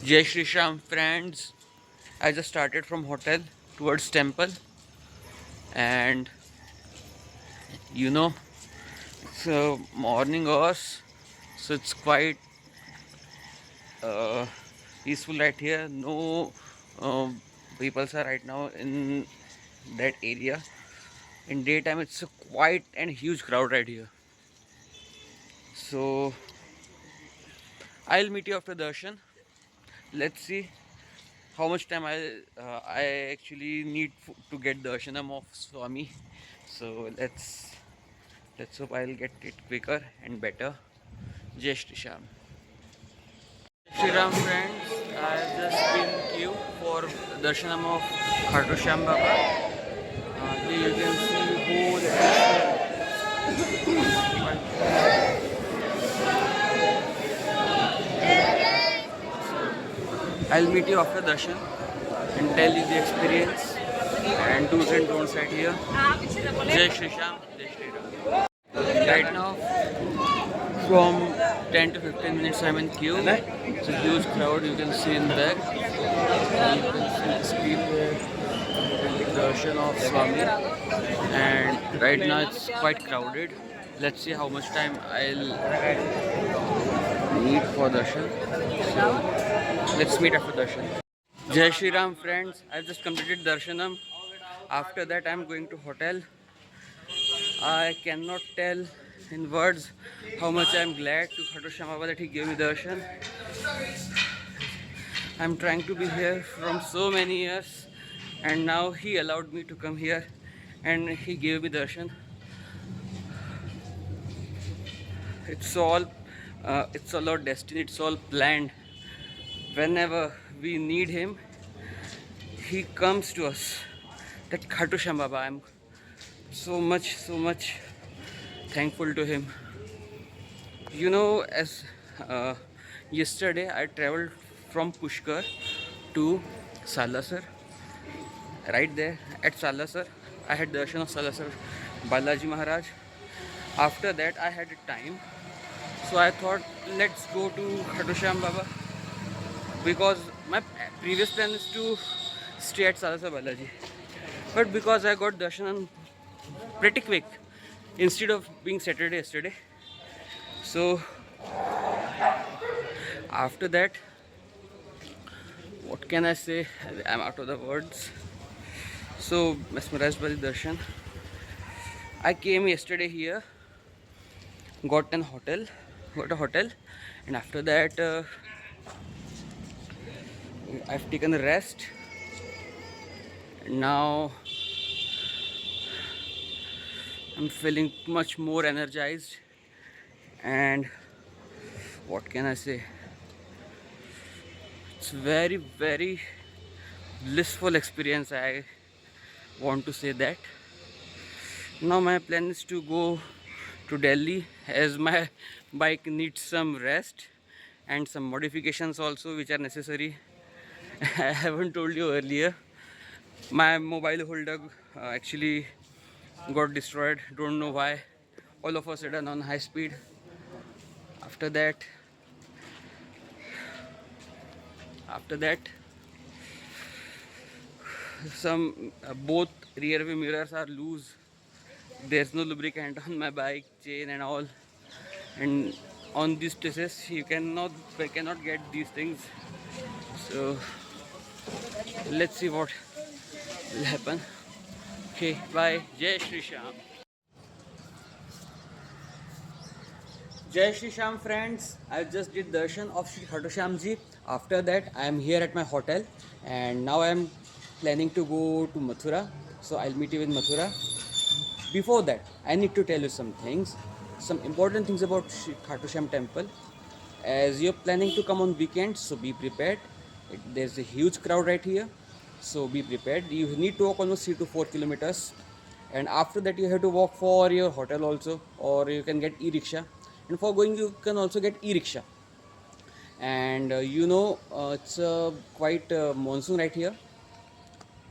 Jai Shri Sham friends. I just started from hotel towards temple, and you know it's morning hours, so it's quite uh, peaceful right here. No people are right now in that area. In daytime it's a quite and huge crowd right here. So I'll meet you after darshan. Let's see how much time I actually need to get darshanam of Swami. So let's hope I'll get it quicker and better. Jai Shri Sham. Shri Ram friends, I've just been queue for darshanam of Khatu Sham Baba. Here you can see whole I'll meet you after darshan and tell you the experience and do's and don'ts right here. Jai Shri Sham, Jai Shri Ram. Right now, from 10 to 15 minutes I'm in queue. It's a huge crowd you can see in back. And you can see the speed where you can take darshan of Swami. And right now it's quite crowded. Let's see how much time I'll need for darshan. So let's meet after darshan. Jai Shri Ram friends, I've just completed darshanam. After that I'm going to hotel. I cannot tell in words how much I am glad to Khatu Sham Baba that he gave me darshan. I'm trying to be here from so many years, and now he allowed me to come here and he gave me darshan. It's all our destiny, it's all planned. Whenever we need him, he comes to us. That Khatu Sham Baba, I'm so much thankful to him. As uh, yesterday I traveled from Pushkar to Salasar. Right there at Salasar, I had darshan of Salasar Balaji Maharaj. After that, I had time, so I thought let's go to Khatu Sham Baba because my previous plan is to stay at Salasar Balaji. But because I got darshan pretty quick instead of being Saturday yesterday, so after that, what can I say? I'm out of the words. So mesmerized by the darshan. I came yesterday here, got a hotel, and after that I've taken a rest. Now I'm feeling much more energized, and what can I say? It's very blissful experience. I want to say that. Now my plan is to go to Delhi as my bike needs some rest and some modifications also which are necessary. I haven't told you earlier. My mobile holder actually got destroyed. Don't know why. All of a sudden on high speed. After that, after that, some both rear view mirrors are loose. There's no lubricant on my bike chain and all. And on these places, cannot get these things. So let's see what will happen. Okay, bye. Jai Shri Sham. Jai Shri Sham friends, I just did darshan of Shri Khatu Sham Ji. After that, I am here at my hotel and now I am planning to go to Mathura. So I'll meet you in Mathura. Before that, I need to tell you some things, some important things about Shri Khatu Sham temple. As you're planning to come on weekends, so be prepared. There's a huge crowd right here, so be prepared. You need to walk almost 3 to 4 kilometers, and after that you have to walk for your hotel also, or you can get e-rickshaw. And for going, you can also get e-rickshaw. And it's quite monsoon right here.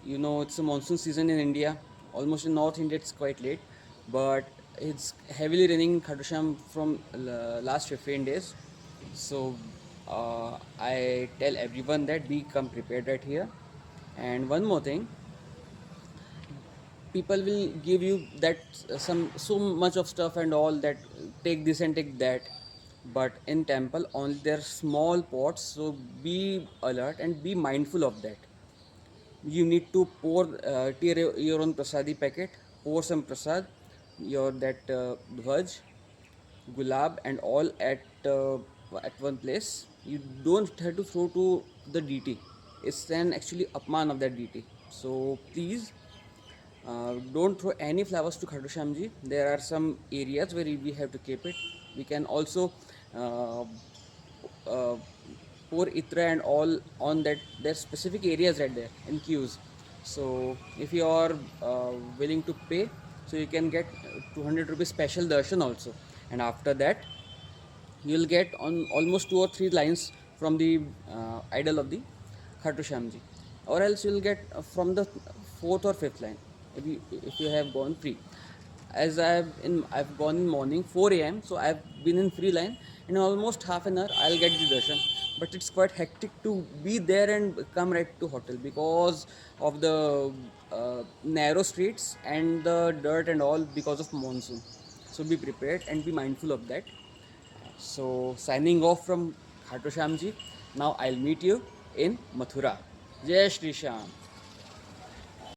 It's a monsoon season in India. Almost in North India, it's quite late, but it's heavily raining in Khatu Sham from last 15 days. So I tell everyone that we come prepared right here. And one more thing, people will give you that some so much of stuff and all that, take this and take that, but in temple only there are small pots, so be alert and be mindful of that. You need to pour tear your own prasadi packet, pour some prasad, your that dhwaj, gulab and all at one place. You don't have to throw to the DT. It's an actually upman of that DT. So please don't throw any flowers to Khatu Shyamji. There are some areas where we have to keep it. We can also uh, uh, pour itra and all on that. There's specific areas right there in queues. So if you are willing to pay, so you can get 200 rupees special darshan also. And after that, you'll get on almost 2 or 3 lines from the idol of the Khatu Shyamji, or else you'll get from the fourth or fifth line if you have gone free. As I've gone in morning 4 a.m. so I've been in free line. In almost half an hour I'll get the darshan, but it's quite hectic to be there and come right to hotel because of the narrow streets and the dirt and all because of monsoon. So be prepared and be mindful of that. So signing off from Khatu Shyamji. Now I'll meet you in Mathura. Jai Shri Shyam.